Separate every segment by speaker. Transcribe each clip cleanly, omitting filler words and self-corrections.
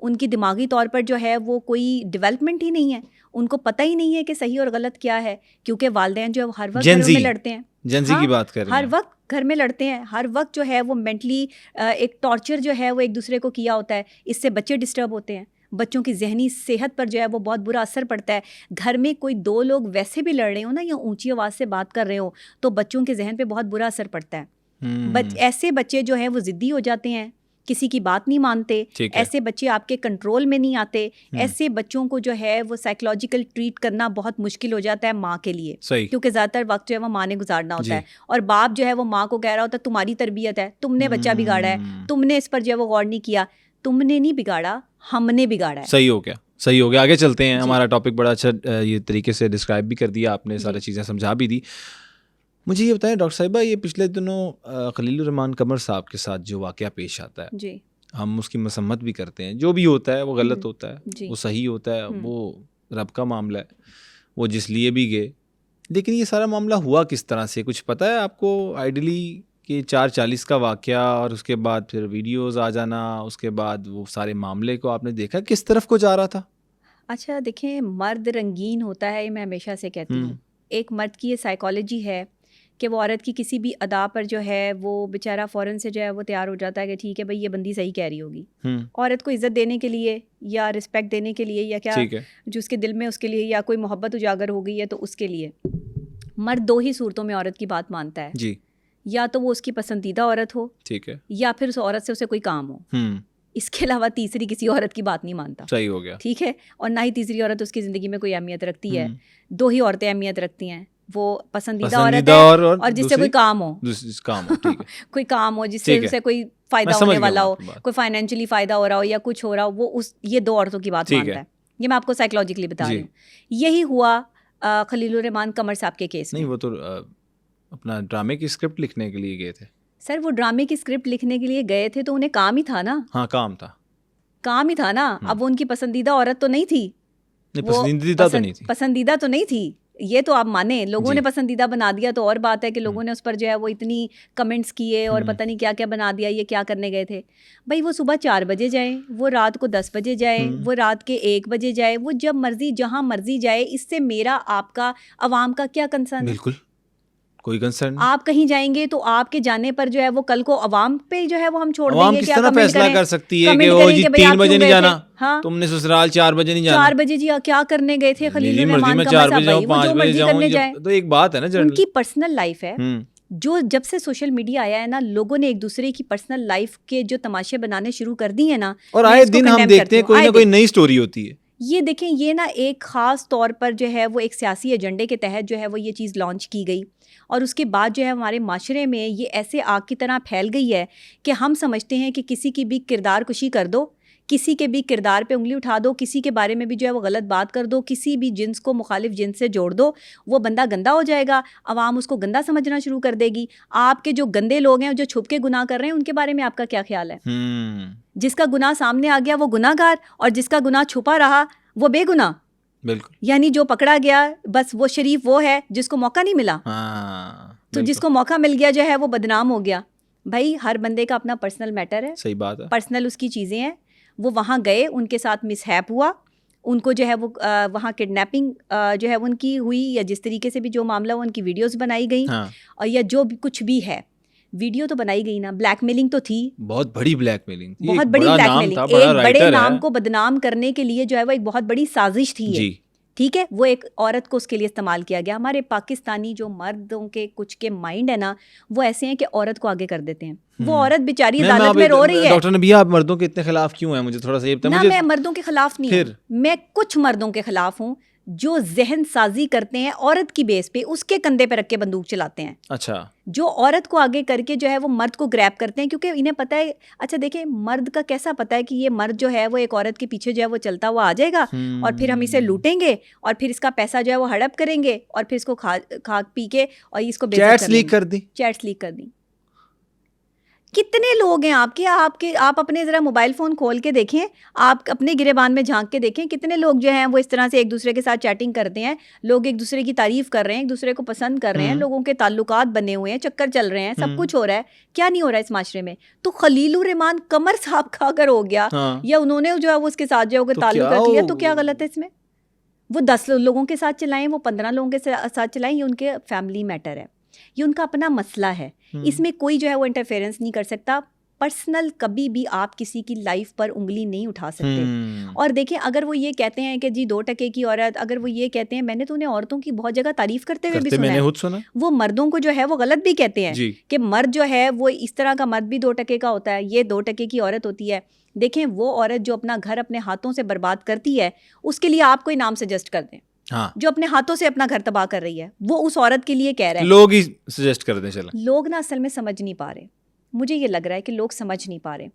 Speaker 1: ان کی دماغی طور پر جو ہے وہ کوئی ڈیولپمنٹ ہی نہیں ہے, ان کو پتہ ہی نہیں ہے کہ صحیح اور غلط کیا ہے, کیونکہ والدین جو ہے ہر وقت گھروں میں لڑتے ہیں,
Speaker 2: جنزی کی بات کر رہے ہیں,
Speaker 1: ہر وقت گھر میں لڑتے ہیں, ہر وقت جو ہے وہ مینٹلی ایک ٹارچر جو ہے وہ ایک دوسرے کو کیا ہوتا ہے, اس سے بچے ڈسٹرب ہوتے ہیں, بچوں کی ذہنی صحت پر جو ہے وہ بہت برا اثر پڑتا ہے. گھر میں کوئی دو لوگ ویسے بھی لڑ رہے ہوں نا یا اونچی آواز سے بات کر رہے ہوں تو بچوں کے ذہن پہ بہت برا اثر پڑتا ہے. ایسے بچے جو ہیں وہ ضدی ہو جاتے ہیں, کسی کی بات نہیں مانتے, ایسے بچے آپ کے کنٹرول میں نہیں آتے, ایسے بچوں کو جو ہے وہ سائیکولوجیکل ٹریٹ کرنا بہت مشکل ہو جاتا ہے ماں کے لیے, کیونکہ زیادہ تر وقت جو ہے وہ ماں نے گزارنا ہوتا ہے, اور باپ جو ہے وہ ماں کو کہہ رہا ہوتا ہے تمہاری تربیت ہے, تم نے بچہ بگاڑا ہے, تم نے اس پر جو ہے وہ غور نہیں کیا, تم نے نہیں بگاڑا, ہم نے بگاڑا ہے.
Speaker 2: صحیح ہو گیا, صحیح ہو گیا, آگے چلتے ہیں. ہمارا ٹاپک بڑا اچھا یہ طریقے سے ڈسکرائب بھی کر دیا آپ نے, ساری چیزیں سمجھا بھی دی. مجھے یہ بتائیں ڈاکٹر صاحبہ, یہ پچھلے دنوں خلیل الرحمان قمر صاحب کے ساتھ جو واقعہ پیش آتا ہے,
Speaker 1: جی
Speaker 2: ہم اس کی مذمت بھی کرتے ہیں, جو بھی ہوتا ہے وہ غلط ہوتا ہے, وہ صحیح ہوتا ہے, وہ رب کا معاملہ ہے, وہ جس لیے بھی گئے. لیکن یہ سارا معاملہ ہوا کس طرح سے, کچھ پتہ ہے آپ کو آئیڈیلی کہ 4:40 کا واقعہ اور اس کے بعد پھر ویڈیوز آ جانا, اس کے بعد وہ سارے معاملے کو آپ نے دیکھا کس طرف کو جا رہا تھا؟
Speaker 1: اچھا دیکھیں, مرد رنگین ہوتا ہے, یہ میں ہمیشہ سے کہتی ہوں. ایک مرد کی یہ سائیکالوجی ہے کہ وہ عورت کی کسی بھی ادا پر جو ہے وہ بیچارہ فوراً سے جو ہے وہ تیار ہو جاتا ہے کہ ٹھیک ہے بھائی یہ بندی صحیح کہہ رہی ہوگی. عورت کو عزت دینے کے لیے یا رسپیکٹ دینے کے لیے یا کیا جو اس کے دل میں اس کے لیے, یا کوئی محبت اجاگر ہو گئی ہے تو اس کے لیے. مرد دو ہی صورتوں میں عورت کی بات مانتا ہے,
Speaker 2: جی,
Speaker 1: یا تو وہ اس کی پسندیدہ عورت ہو,
Speaker 2: ٹھیک ہے,
Speaker 1: یا پھر اس عورت سے اسے کوئی کام ہو. اس کے علاوہ تیسری کسی عورت کی بات نہیں مانتا.
Speaker 2: صحیح ہو گیا,
Speaker 1: ٹھیک ہے, اور نہ ہی تیسری عورت اس کی زندگی میں کوئی اہمیت رکھتی ہے. دو ہی عورتیں اہمیت رکھتی ہیں, وہ پسندیدہ عورت ہے اور جس سے کوئی کام ہو, کوئی کام ہو جس سے اسے کوئی فائدہ ہونے والا ہو, کوئی فائنینشلی فائدہ ہو رہا ہو یا کچھ ہو رہا ہو, وہ یہ دو عورتوں کی بات مانتا ہے. یہ میں آپ کو سائیکولوجیکلی بتا رہی ہوں. یہی ہوا خلیل الرحمان قمر صاحب کے کیس میں.
Speaker 2: نہیں, وہ تو اپنا ڈرامے کی اسکرپٹ لکھنے کے لیے گئے تھے.
Speaker 1: سر وہ ڈرامے کی اسکرپٹ لکھنے کے لیے گئے تھے تو انہیں کام ہی تھا نا.
Speaker 2: ہاں, کام ہی
Speaker 1: تھا نا. اب وہ ان کی پسندیدہ عورت تو نہیں تھی, پسندیدہ تو نہیں تھی, یہ تو آپ مانیں. لوگوں نے پسندیدہ بنا دیا تو اور بات ہے کہ لوگوں نے اس پر جو ہے وہ اتنی کمنٹس کیے اور پتہ نہیں کیا کیا بنا دیا. یہ کیا کرنے گئے تھے بھائی؟ وہ صبح 4 بجے جائیں, وہ رات کو 10 بجے جائیں, وہ رات کے 1 بجے جائے, وہ جب مرضی جہاں مرضی جائے. اس سے میرا آپ کا عوام کا کیا کنسرن ہے؟
Speaker 2: بالکل کوئی کنسرن.
Speaker 1: آپ کہیں جائیں گے تو آپ کے جانے پر جو ہے وہ کل کو عوام پہ جو ہے وہ ہم چھوڑ دیں گے.
Speaker 2: کس طرح فیصلہ کر سکتی ہے کہ وہ جی 3 بجے نہیں جانا, تم نے سسرال 4 بجے نہیں جانا.
Speaker 1: 4 بجے جی کیا کرنے گئے تھے خلیل الرحمان قمر صاحب؟ وہ جو مرضی کرنے جائیں,
Speaker 2: تو ایک بات ہے نا,
Speaker 1: ان کی پرسنل لائف ہے. جو جب سے سوشل میڈیا آیا ہے نا, لوگوں نے ایک دوسرے کی پرسنل لائف کے جو تماشے بنانے شروع کر دی ہیں نا,
Speaker 2: اور آئے دن ہم دیکھتے ہیں کوئی نہ کوئی نئی سٹوری ہوتی ہے.
Speaker 1: یہ دیکھیں, یہ نا ایک خاص طور پر جو ہے وہ ایک سیاسی ایجنڈے کے تحت جو ہے وہ یہ چیز لانچ کی گئی, اور اس کے بعد جو ہے ہمارے معاشرے میں یہ ایسے آگ کی طرح پھیل گئی ہے کہ ہم سمجھتے ہیں کہ کسی کی بھی کردار کشی کر دو, کسی کے بھی کردار پہ انگلی اٹھا دو, کسی کے بارے میں بھی جو ہے وہ غلط بات کر دو, کسی بھی جنس کو مخالف جنس سے جوڑ دو, وہ بندہ گندا ہو جائے گا, عوام اس کو گندا سمجھنا شروع کر دے گی. آپ کے جو گندے لوگ ہیں جو چھپ کے گناہ کر رہے ہیں, ان کے بارے میں آپ کا کیا خیال ہے؟ جس کا گناہ سامنے آ گیا وہ گناہ گار, اور جس کا گناہ چھپا رہا وہ بے گناہ.
Speaker 2: بالکل,
Speaker 1: یعنی جو پکڑا گیا بس وہ شریف وہ ہے جس کو موقع نہیں ملا. تو جس کو موقع مل گیا جو ہے وہ بدنام ہو گیا. بھائی ہر بندے کا اپنا پرسنل میٹر ہے,
Speaker 2: صحیح بات ہے,
Speaker 1: پرسنل اس کی چیزیں ہیں. وہ وہاں گئے, ان کے ساتھ مس ہیپ ہوا, ان کو جو ہے وہ وہاں کڈنیپنگ جو ہے ان کی ہوئی, یا جس طریقے سے بھی جو معاملہ ہوا, ان کی ویڈیوز بنائی گئیں, اور یا جو بھی کچھ بھی ہے, ویڈیو تو بنائی گئی نا. بلیک میلنگ تو تھی,
Speaker 2: بہت بڑی بلیک میلنگ,
Speaker 1: بہت بڑی بلیک میلنگ, ایک بڑے نام کو بدنام کرنے کے لیے جو ہے وہ ایک بہت بڑی سازش تھی. ٹھیک ہے, وہ ایک عورت کو اس کے لیے استعمال کیا گیا. ہمارے پاکستانی جو مردوں کے کچھ کے مائنڈ ہے نا, وہ ایسے ہیں کہ عورت کو آگے کر دیتے ہیں. وہ عورت بیچاری عدالت میں رو رہی ہے.
Speaker 2: ڈاکٹر نبیہ, آپ مردوں کے اتنے خلاف کیوں ہیں؟ مجھے تھوڑا سا یہ بتائیں.
Speaker 1: میں مردوں کے خلاف نہیں ہوں, میں کچھ مردوں کے خلاف ہوں جو ذہن سازی کرتے ہیں عورت کی بیس پہ, اس کے کندھے پہ رکھ کے بندوق چلاتے ہیں.
Speaker 2: اچھا,
Speaker 1: جو عورت کو آگے کر کے جو ہے وہ مرد کو گریب کرتے ہیں, کیونکہ انہیں پتہ ہے. اچھا دیکھیں, مرد کا کیسا پتہ ہے کہ یہ مرد جو ہے وہ ایک عورت کے پیچھے جو ہے وہ چلتا ہوا آ جائے گا, اور پھر ہم اسے لوٹیں گے, اور پھر اس کا پیسہ جو ہے وہ ہڑپ کریں گے, اور پھر اس کو کھا پی کے اور اس کو
Speaker 2: چیٹس لیک کر دی.
Speaker 1: چیٹس لیک کر دی. کتنے لوگ ہیں آپ اپنے ذرا موبائل فون کھول کے دیکھیں, آپ اپنے گریبان میں جھانک کے دیکھیں کتنے لوگ جو ہیں وہ اس طرح سے ایک دوسرے کے ساتھ چیٹنگ کرتے ہیں, لوگ ایک دوسرے کی تعریف کر رہے ہیں, ایک دوسرے کو پسند کر رہے ہیں, لوگوں کے تعلقات بنے ہوئے ہیں, چکر چل رہے ہیں, سب کچھ ہو رہا ہے, کیا نہیں ہو رہا ہے اس معاشرے میں. تو خلیل الرحمان قمر صاحب کا اگر ہو گیا یا انہوں نے جو ہے وہ اس کے ساتھ جو ہے تعلق رکھ لیا, تو کیا غلط ہے اس میں؟ وہ 10 لوگوں کے ساتھ چلائیں, وہ 15 لوگوں کے ساتھ چلائیں, یہ ان کے فیملی میٹر ہے, یہ ان کا اپنا مسئلہ ہے, اس میں کوئی جو ہے وہ انٹرفیئرنس نہیں کر سکتا. پرسنل کبھی بھی آپ کسی کی لائف پر انگلی نہیں اٹھا سکتے. اور دیکھیں اگر وہ یہ کہتے ہیں کہ جی 2% کی عورت, اگر وہ یہ کہتے ہیں, میں نے تو انہیں عورتوں کی بہت جگہ تعریف کرتے ہوئے بھی سنا ہے, وہ مردوں کو جو ہے وہ غلط بھی کہتے ہیں کہ مرد جو ہے وہ اس طرح کا مرد بھی 2% کا ہوتا ہے, یہ 2% کی عورت ہوتی ہے. دیکھیں وہ عورت جو اپنا گھر اپنے ہاتھوں سے برباد کرتی ہے, اس کے لیے آپ کوئی نام سجیسٹ کر دیں. جو اپنے ہاتھوں سے اپنا گھر تباہ کر رہی ہے, وہ اس عورت کے لیے کہہ رہے ہیں,
Speaker 2: لوگ ہی سجیسٹ کر دیں. چلیں,
Speaker 1: لوگ نا اصل میں سمجھ نہیں پا رہے. مجھے یہ لگ رہا ہے کہ لوگ سمجھ نہیں پا رہے.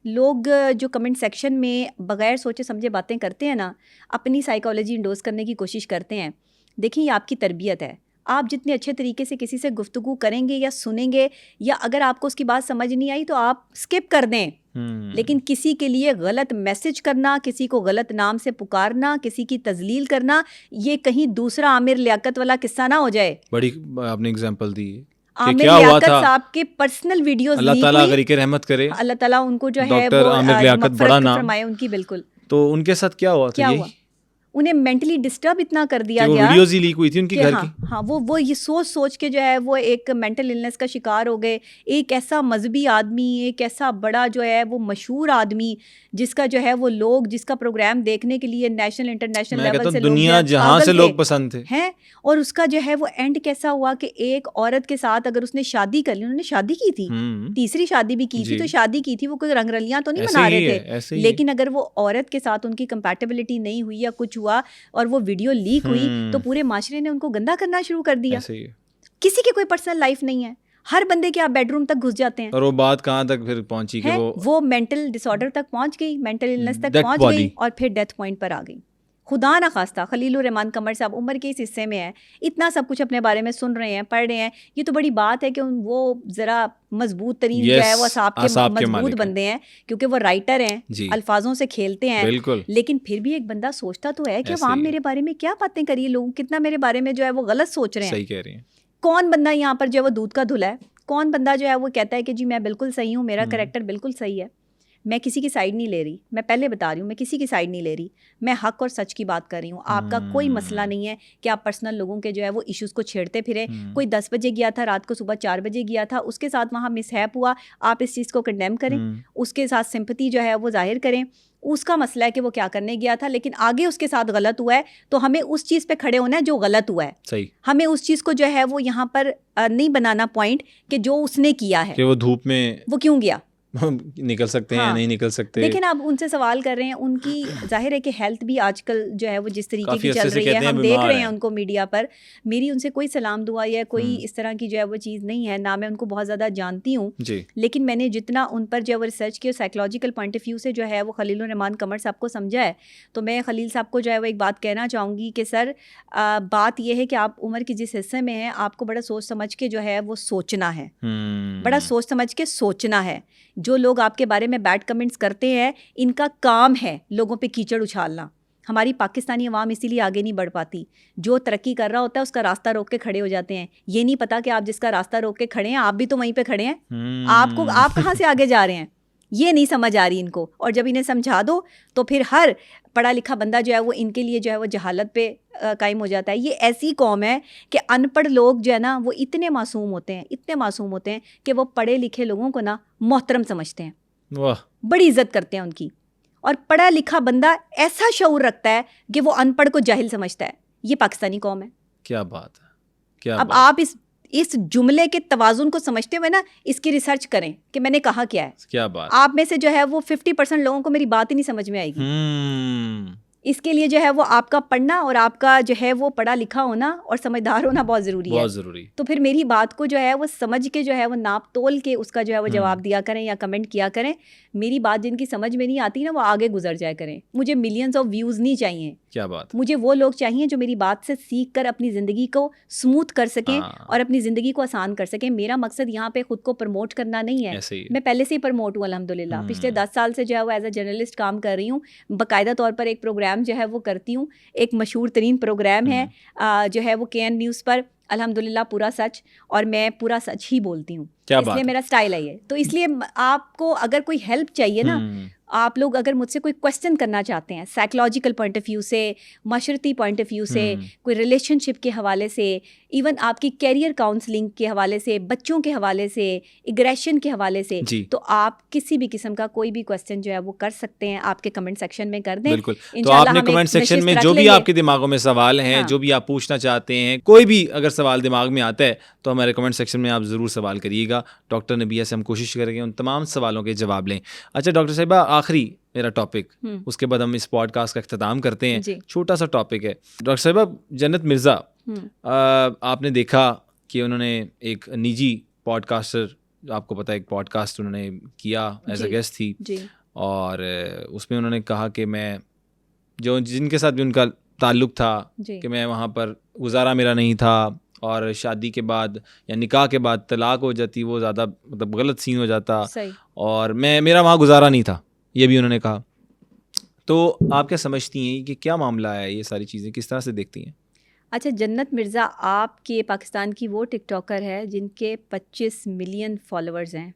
Speaker 1: لوگ جو کمنٹ سیکشن میں بغیر سوچے سمجھے باتیں کرتے ہیں نا, اپنی سائیکالوجی انڈوز کرنے کی کوشش کرتے ہیں. دیکھیں یہ آپ کی تربیت ہے, آپ جتنے اچھے طریقے سے کسی سے گفتگو کریں گے یا سنیں گے, یا اگر آپ کو اس کی بات سمجھ نہیں آئی تو آپ اسکپ کر دیں. لیکن کسی کے لیے غلط میسج کرنا, کسی کو غلط نام سے پکارنا, کسی کی تذلیل کرنا, یہ کہیں دوسرا عامر لیاقت والا قصہ نہ ہو جائے.
Speaker 2: بڑی آپ نے اگزامپل دی ہے.
Speaker 1: عامر لیاقت صاحب کے پرسنل ویڈیوز,
Speaker 2: اللہ تعالیٰ غریق رحمت کرے,
Speaker 1: اللہ تعالیٰ ان کو جو ہے
Speaker 2: ڈاکٹر عامر لیاقت بڑا نام
Speaker 1: فرمائے ان کی. بالکل.
Speaker 2: تو ان کے ساتھ کیا ہوا تھا؟
Speaker 1: انہیں مینٹلی ڈسٹرب اتنا کر دیا گیا,
Speaker 2: ویڈیوز ہی لیک ہوئی تھی ان کے گھر کی.
Speaker 1: ہاں وہ یہ سوچ کے جو ہے وہ ایک مینٹل النس کا شکار ہو گئے. ایک ایسا مذہبی آدمی, ایک ایسا بڑا جو ہے وہ مشہور آدمی, جس کا جو ہے وہ لوگ, جس کا پروگرام دیکھنے کے لیے نیشنل انٹرنیشنل لیول سے
Speaker 2: دنیا جہاں سے لوگ پسند تھے
Speaker 1: ہیں, اور اس کا جو ہے وہ اینڈ کیسا ہوا کہ ایک عورت کے ساتھ اگر اس نے شادی کر لی, انہوں نے شادی کی تھی, تیسری شادی بھی کی تھی, تو شادی کی تھی, وہ کوئی رنگ رلیاں تو نہیں بنا رہے تھے, لیکن اگر وہ عورت کے ساتھ ان کی کمپیٹیبلٹی نہیں ہوئی یا کچھ ہوا اور وہ ویڈیو لیک ہوئی, تو پورے معاشرے نے ان کو گندا کرنا شروع کر دیا. کسی کی کوئی پرسنل لائف نہیں ہے, ہر بندے کے آپ بیڈ روم تک گھس جاتے ہیں.
Speaker 2: اور وہ بات کہاں تک پھر پہنچی کہ
Speaker 1: وہ مینٹل ڈس آرڈر تک پہنچ گئی, مینٹل النس تک پہنچ گئی, اور پھر ڈیتھ پوائنٹ پر آ گئی. خدا نہ خواستہ خلیل الرحمان قمر صاحب عمر کے اس حصے میں ہیں, اتنا سب کچھ اپنے بارے میں سن رہے ہیں, پڑھ رہے ہیں, یہ تو بڑی بات ہے کہ وہ ذرا مضبوط ترین جو ہے وہ اعصاب کے مضبوط بندے ہیں, کیونکہ وہ رائٹر ہیں, الفاظوں سے کھیلتے ہیں. لیکن پھر بھی ایک بندہ سوچتا تو ہے کہ عوام میرے بارے میں کیا باتیں کری, لوگ کتنا میرے بارے میں جو ہے وہ غلط سوچ رہے ہیں.
Speaker 2: صحیح کہہ رہی ہیں.
Speaker 1: کون بندہ یہاں پر جو ہے وہ دودھ کا دھلا ہے, کون بندہ جو ہے وہ کہتا ہے کہ جی میں بالکل صحیح ہوں, میرا کریکٹر بالکل صحیح ہے. میں کسی کی سائڈ نہیں لے رہی, میں پہلے بتا رہی ہوں, میں کسی کی سائڈ نہیں لے رہی, میں حق اور سچ کی بات کر رہی ہوں. آپ کا کوئی مسئلہ نہیں ہے کہ آپ پرسنل لوگوں کے جو ہے وہ ایشوز کو چھیڑتے پھریں. کوئی 10 بجے گیا تھا, رات کو صبح 4 بجے گیا تھا, اس کے ساتھ وہاں مس ہیپ ہوا, آپ اس چیز کو کنڈیم کریں, اس کے ساتھ سمپتھی جو ہے وہ ظاہر کریں. اس کا مسئلہ ہے کہ وہ کیا کرنے گیا تھا, لیکن آگے اس کے ساتھ غلط ہوا ہے, تو ہمیں اس چیز پہ کھڑے ہونا ہے جو غلط ہوا ہے.
Speaker 2: صحیح.
Speaker 1: ہمیں اس چیز کو جو ہے وہ یہاں پر نہیں بنانا پوائنٹ کہ جو اس نے کیا ہے,
Speaker 2: کہ وہ دھوپ میں
Speaker 1: وہ کیوں گیا,
Speaker 2: نکل سکتے ہیں نہیں نکل سکتے.
Speaker 1: لیکن آپ ان سے سوال کر رہے ہیں, ان کی ظاہر ہے کہ ہیلتھ بھی آج کل جو ہے وہ جس طریقے کی چل رہی ہے, ہم دیکھ رہے ہیں ان کو میڈیا پر. میری ان سے کوئی سلام دعا یا کوئی اس طرح کی جو ہے وہ چیز نہیں ہے, نہ میں ان کو بہت زیادہ جانتی ہوں, لیکن میں نے جتنا ان پر جو ہے وہ ریسرچ کی, سائیکولوجیکل پوائنٹ آف ویو سے جو ہے وہ خلیل الرحمان قمر صاحب کو سمجھا ہے, تو میں خلیل صاحب کو جو ہے وہ ایک بات کہنا چاہوں گی کہ سر بات یہ ہے کہ آپ عمر کی جس حصے میں ہیں, آپ کو بڑا سوچ سمجھ کے جو ہے وہ سوچنا ہے, بڑا سوچ سمجھ کے سوچنا ہے. جو لوگ آپ کے بارے میں بیڈ کمنٹس کرتے ہیں, ان کا کام ہے لوگوں پہ کیچڑ اچھالنا. ہماری پاکستانی عوام اسی لیے آگے نہیں بڑھ پاتی. جو ترقی کر رہا ہوتا ہے اس کا راستہ روک کے کھڑے ہو جاتے ہیں. یہ نہیں پتا کہ آپ جس کا راستہ روک کے کھڑے ہیں, آپ بھی تو وہیں پہ کھڑے ہیں. آپ کہاں سے آگے جا رہے ہیں, یہ نہیں سمجھ آ رہی ان کو. اور جب انہیں سمجھا دو تو پھر ہر پڑھا لکھا بندہ جو ہے وہ ان کے لیے جو ہے وہ جہالت پہ قائم ہو جاتا ہے. یہ ایسی قوم ہے کہ ان پڑھ لوگ جو ہے نا وہ اتنے معصوم ہوتے ہیں, اتنے معصوم ہوتے ہیں کہ وہ پڑھے لکھے لوگوں کو نا محترم سمجھتے ہیں, بڑی عزت کرتے ہیں ان کی. اور پڑھا لکھا بندہ ایسا شعور رکھتا ہے کہ وہ ان پڑھ کو جاہل سمجھتا ہے. یہ پاکستانی قوم ہے.
Speaker 2: کیا بات ہے, کیا
Speaker 1: اب آپ اس جملے کے توازن کو سمجھتے ہوئے نا اس کی ریسرچ کریں کہ میں نے کہا کیا ہے.
Speaker 2: کیا بات.
Speaker 1: آپ میں سے جو ہے وہ 50% لوگوں کو میری بات ہی نہیں سمجھ میں آئے گی. اس کے لیے جو ہے وہ آپ کا پڑھنا اور آپ کا جو ہے وہ پڑھا لکھا ہونا اور سمجھدار ہونا بہت ضروری ہے.
Speaker 2: بہت ضروری. تو
Speaker 1: پھر میری بات کو جو ہے وہ سمجھ کے جو ہے وہ ناپ تول کے اس کا جو ہے وہ جواب دیا کریں یا کمنٹ کیا کریں. میری بات جن کی سمجھ میں نہیں آتی نا وہ آگے گزر جایا کریں. مجھے ملینز آف ویوز نہیں چاہیے,
Speaker 2: کیا بات.
Speaker 1: مجھے وہ لوگ چاہیے جو میری بات سے سیکھ کر اپنی زندگی کو اسموتھ کر سکیں اور اپنی زندگی کو آسان کر سکیں. میرا مقصد یہاں پہ خود کو پروموٹ کرنا نہیں ہے. میں پہلے سے ہی پروموٹ ہوں الحمدللہ. پچھلے 10 سال سے جو ہے وہ ایز اے جرنلسٹ کام کر رہی ہوں. باقاعدہ طور پر ایک پروگرام جو ہے وہ کرتی ہوں. ایک مشہور ترین پروگرام ہے جو ہے وہ KN نیوز پر, الحمدللہ پورا سچ, اور میں پورا سچ ہی بولتی ہوں. اس لیے میرا اسٹائل ہے یہ. تو اس لیے آپ کو اگر کوئی ہیلپ چاہیے نا, آپ لوگ اگر مجھ سے کوئی کویسچن کرنا چاہتے ہیں سائیکلوجیکل پوائنٹ آف ویو سے, معاشرتی پوائنٹ آف ویو سے, کوئی ریلیشن شپ کے حوالے سے, ایون آپ کی کیریئر کاؤنسلنگ کے حوالے سے, بچوں کے حوالے سے, اگریشن کے حوالے سے, تو آپ کسی بھی قسم کا کوئی بھی کویسچن جو ہے وہ کر سکتے ہیں. آپ کے کمنٹ سیکشن میں کر دیں.
Speaker 2: بالکل. تو آپ نے کمنٹ سیکشن میں جو بھی آپ کے دماغوں میں سوال ہیں, جو بھی آپ پوچھنا چاہتے ہیں, کوئی بھی اگر سوال دماغ میں آتا ہے تو ہمارے کمنٹ سیکشن میں آپ ضرور سوال کریے گا. ڈاکٹر نبیہ سے ہم کوشش کریں گے ان تمام سوالوں کے جواب لیں. اچھا ڈاکٹر صاحبہ, آخری میرا ٹاپک, اس کے بعد ہم اس پوڈ کاسٹ کا اختتام کرتے ہیں. چھوٹا سا ٹاپک ہے ڈاکٹر صاحبہ. جنت مرزا, آپ نے دیکھا کہ انہوں نے ایک نجی پوڈ کاسٹر, آپ کو پتہ ہے ایک پوڈ کاسٹ انہوں نے کیا, ایز اے گیسٹ تھی, اور اس میں انہوں نے کہا کہ میں جن کے ساتھ بھی ان کا تعلق تھا کہ میں وہاں پر گزارا میرا نہیں تھا, اور شادی کے بعد یا نکاح کے بعد طلاق ہو جاتی, وہ زیادہ مطلب غلط سین ہو جاتا, اور میرا وہاں گزارا نہیں تھا, یہ بھی انہوں نے کہا. تو آپ کیا سمجھتی ہیں کہ کیا معاملہ ہے, یہ ساری چیزیں کس طرح سے دیکھتی ہیں؟
Speaker 1: اچھا, جنت مرزا آپ کے پاکستان کی وہ ٹک ٹاکر ہے جن کے 25 ملین فالوورز ہیں.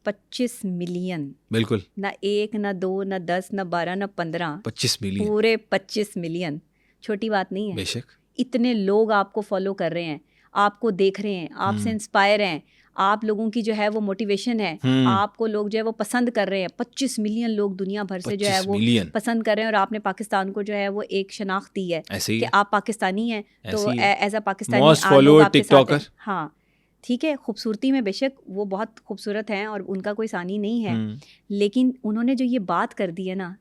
Speaker 1: 25 ملین.
Speaker 2: بالکل.
Speaker 1: نہ 1 نہ 2 نہ 10 نہ 12 نہ 15,
Speaker 2: 25 ملین,
Speaker 1: پورے 25 ملین. چھوٹی بات نہیں ہے.
Speaker 2: بے شک.
Speaker 1: اتنے لوگ آپ کو فالو کر رہے ہیں, آپ کو دیکھ رہے ہیں, آپ سے انسپائر ہیں, آپ لوگوں کی جو ہے وہ موٹیویشن ہے, آپ کو لوگ جو ہے وہ پسند کر رہے ہیں. 25 ملین لوگ دنیا بھر سے جو ہے وہ پسند کر رہے ہیں, اور آپ نے پاکستان کو جو ہے وہ ایک شناخت دی ہے کہ آپ پاکستانی ہیں, تو ایز اے پاکستانی. ہاں ٹھیک ہے, خوبصورتی میں بے شک وہ بہت خوبصورت ہیں اور ان کا کوئی ثانی نہیں ہے, لیکن انہوں نے جو یہ بات کر دی ہے نا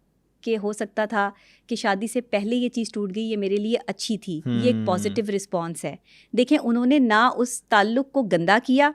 Speaker 1: کہ ہو سکتا تھا کہ شادی سے پہلے یہ چیز ٹوٹ گئی, یہ میرے لیے اچھی تھی, یہ ایک پازیٹیو رسپانس ہے. دیکھیں انہوں نے نہ اس تعلق کو گندا کیا,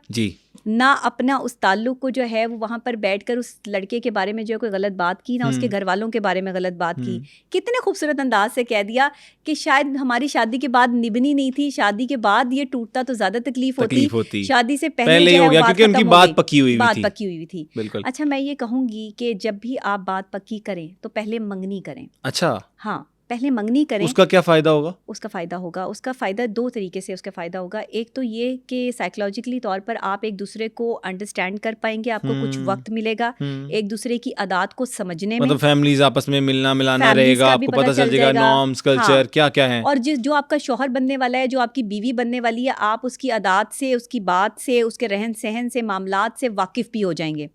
Speaker 1: نہ اپنا اس تعلق کو جو ہے وہ وہاں پر بیٹھ کر اس لڑکے کے بارے میں جو ہے کوئی غلط بات کی, نہ اس کے گھر والوں کے بارے میں غلط بات کی. کتنے خوبصورت انداز سے کہہ دیا کہ شاید ہماری شادی کے بعد نبنی نہیں تھی, شادی کے بعد یہ ٹوٹتا تو زیادہ تکلیف ہوتی, شادی سے پہلے جو ہے کیونکہ ان کی بات پکی ہوئی تھی. اچھا میں یہ کہوں گی کہ جب بھی آپ بات پکی کریں تو پہلے منگنی کریں.
Speaker 2: اچھا,
Speaker 1: ہاں پہلے منگنی کریں.
Speaker 2: اس کا کیا فائدہ ہوگا؟
Speaker 1: اس کا فائدہ 2 طریقے سے اس کا فائدہ ہوگا. ایک تو یہ کہ سائیکلوجیکلی طور پر آپ ایک دوسرے کو انڈرسٹینڈ کر پائیں گے, آپ کو کچھ وقت ملے گا ایک دوسرے کی عادات کو سمجھنے میں,
Speaker 2: مطلب فیملیز آپس میں ملنا ملانا رہے گا, آپ کو پتہ چل جائے گا نارمز کلچر کیا کیا ہیں, اور
Speaker 1: جو آپ کا شوہر بننے والا ہے, جو آپ کی بیوی بننے والی ہے, آپ اس کی عادات سے, اس کی بات سے, اس کے رہن سہن سے, معاملات سے واقف بھی ہو جائیں گے.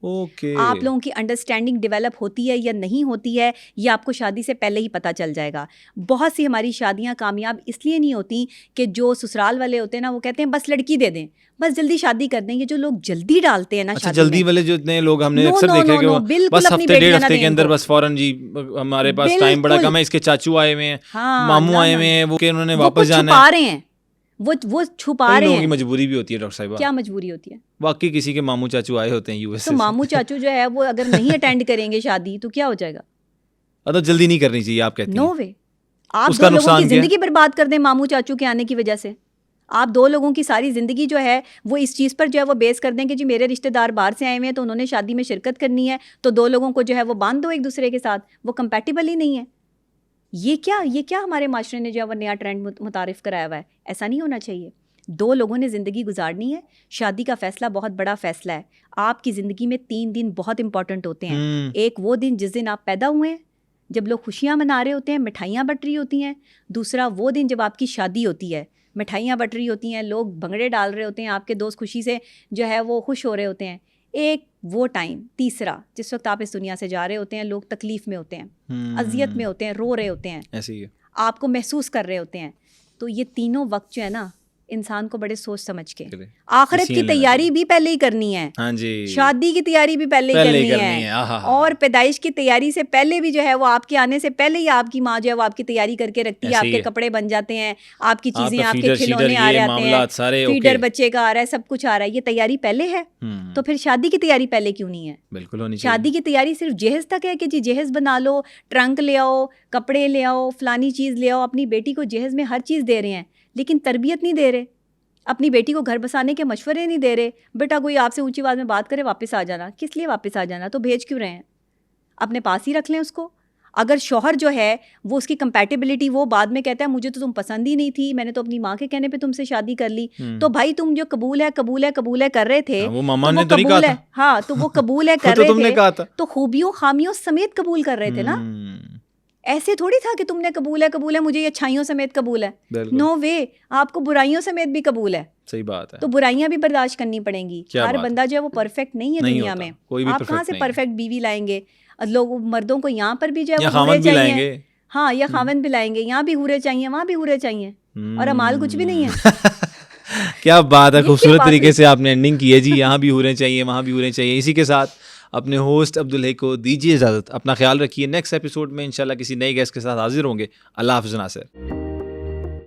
Speaker 1: آپ لوگوں کی انڈرسٹینڈنگ ڈیولپ ہوتی ہے یا نہیں ہوتی ہے یہ آپ کو شادی سے پہلے ہی پتہ چل جائے گا. بہت سی ہماری شادیاں کامیاب اس لیے نہیں ہوتی کہ جو سسرال والے ہوتے ہیں نا وہ کہتے ہیں بس لڑکی دے دیں, بس جلدی شادی کر دیں. یہ جو لوگ جلدی ڈالتے ہیں نا شادی
Speaker 2: جلدی والے جو اتنے لوگ ہم نے اکثر دیکھے کہ بس ہفتے 1.5 ہفتے کے اندر بس فوراً جی ہمارے پاس ٹائم بڑا کم ہے, اس کے چاچو آئے ہوئے ہیں, ماموں آئے ہوئے ہیں, وہ کہ انہوں نے واپس جانا ہے,
Speaker 1: چھپا رہے ہیں, وہ چھپا رہے ہیں.
Speaker 2: لوگوں کی مجبوری بھی ہوتی ہے ڈاکٹر صاحبہ.
Speaker 1: کیا مجبوری ہوتی ہے؟
Speaker 2: واقعی کسی کے ماموں چاچو آئے ہوتے ہیں یو ایس سے,
Speaker 1: تو ماموں چاچو جو ہے وہ اگر نہیں اٹینڈ کریں گے شادی تو کیا ہو جائے گا؟
Speaker 2: مطلب جلدی نہیں کرنی چاہیے آپ کہتے ہیں؟
Speaker 1: نو وے. آپ 2 لوگوں کی زندگی برباد کر دیں ماموں چاچو کے آنے کی وجہ سے. آپ 2 لوگوں کی ساری زندگی جو ہے وہ اس چیز پر جو ہے وہ بیس کر دیں کہ جی میرے رشتے دار باہر سے آئے ہوئے ہیں تو انہوں نے شادی میں شرکت کرنی ہے, تو 2 لوگوں کو جو ہے وہ باندھ دو ایک دوسرے کے ساتھ. وہ کمپیٹیبل ہی نہیں ہے. یہ کیا ہمارے معاشرے نے جو ہے وہ نیا ٹرینڈ متعارف کرایا ہوا ہے. ایسا نہیں ہونا چاہیے. 2 لوگوں نے زندگی گزارنی ہے. شادی کا فیصلہ بہت بڑا فیصلہ ہے. آپ کی زندگی میں 3 دن بہت امپورٹنٹ ہوتے ہیں. ایک وہ دن جس دن آپ پیدا ہوئے ہیں, جب لوگ خوشیاں منا رہے ہوتے ہیں, مٹھائیاں بٹ رہی ہوتی ہیں. دوسرا وہ دن جب آپ کی شادی ہوتی ہے, مٹھائیاں بٹ رہی ہوتی ہیں, لوگ بھنگڑے ڈال رہے ہوتے ہیں, آپ کے دوست خوشی سے جو ہے وہ خوش ہو رہے ہوتے ہیں. ایک وہ ٹائم تیسرا جس وقت آپ اس دنیا سے جا رہے ہوتے ہیں, لوگ تکلیف میں ہوتے ہیں, اذیت میں ہوتے ہیں, رو رہے ہوتے ہیں,
Speaker 2: ایسے ہی
Speaker 1: آپ کو محسوس کر رہے ہوتے ہیں. تو یہ تینوں وقت جو ہے نا انسان کو بڑے سوچ سمجھ کے. آخرت کی تیاری بھی پہلے ہی کرنی ہے,
Speaker 2: ہاں جی,
Speaker 1: شادی کی تیاری بھی پہلے ہی کرنی ہے, اور پیدائش کی تیاری سے پہلے بھی جو ہے وہ آپ کے آنے سے پہلے ہی آپ کی ماں جو ہے وہ آپ کی تیاری کر کے رکھتی ہے. آپ کے کپڑے بن جاتے ہیں, آپ کی چیزیں, آپ کے کھلونے آ رہے آتے ہیں, فیڈر بچے کا آ رہا ہے, سب کچھ آ رہا ہے, یہ تیاری پہلے ہے. تو پھر شادی کی تیاری پہلے کیوں نہیں ہے؟
Speaker 2: بالکل ہونی چاہیے.
Speaker 1: شادی کی تیاری صرف جہیز تک ہے کہ جی جہیز بنا لو, ٹرنک لے آؤ, کپڑے لے آؤ, فلانی چیز لے آؤ. اپنی بیٹی کو جہیز میں ہر چیز دے رہے ہیں لیکن تربیت نہیں دے رہے, اپنی بیٹی کو گھر بسانے کے مشورے نہیں دے رہے. بیٹا کوئی آپ سے اونچی آواز میں بات کرے واپس آ جانا, کس لیے واپس آ جانا؟ تو بھیج کیوں رہے ہیں؟ اپنے پاس ہی رکھ لیں اس کو. اگر شوہر جو ہے وہ اس کی کمپیٹیبلٹی وہ بعد میں کہتا ہے مجھے تو تم پسند ہی نہیں تھی, میں نے تو اپنی ماں کے کہنے پہ تم سے شادی کر لی, تو بھائی تم جو قبول ہے کر رہے تھے,
Speaker 2: وہ ماما نے تو نہیں کہا تھا.
Speaker 1: ہاں, تو وہ قبول ہے کر رہے تھے تو خوبیوں خامیوں سمیت قبول کر رہے تھے نا. ایسے تھوڑی تھا کہ تم نے قبول ہے مجھے یہ اچھائیوں سمیت قبول ہے. نو وے, آپ کو برائیوں سمیت بھی قبول ہے.
Speaker 2: صحیح بات ہے.
Speaker 1: تو برائیاں بھی برداشت کرنی پڑیں گی. ہر بندہ جو ہے وہ پرفیکٹ نہیں ہے دنیا میں. آپ کہاں سے پرفیکٹ بیوی لائیں گے؟ لوگ مردوں کو یہاں پر بھی جو ہے وہ حوریں چاہیے, ہاں, یا خاوند بھی لائیں گے, یہاں بھی حوریں چاہیے, وہاں بھی حوریں چاہیے, اور امال کچھ بھی نہیں ہے.
Speaker 2: کیا بات ہے, خوبصورت طریقے سے آپ نے اینڈنگ کی ہے جی. یہاں بھی حوریں چاہیے, وہاں بھی حوریں چاہیے. اسی کے ساتھ اپنے ہوسٹ عبدالحی کو دیجیے اجازت. اپنا خیال رکھیے. نیکسٹ ایپیسوڈ میں انشاءاللہ کسی نئے گیسٹ کے ساتھ حاضر ہوں گے. اللہ حافظ ناصر.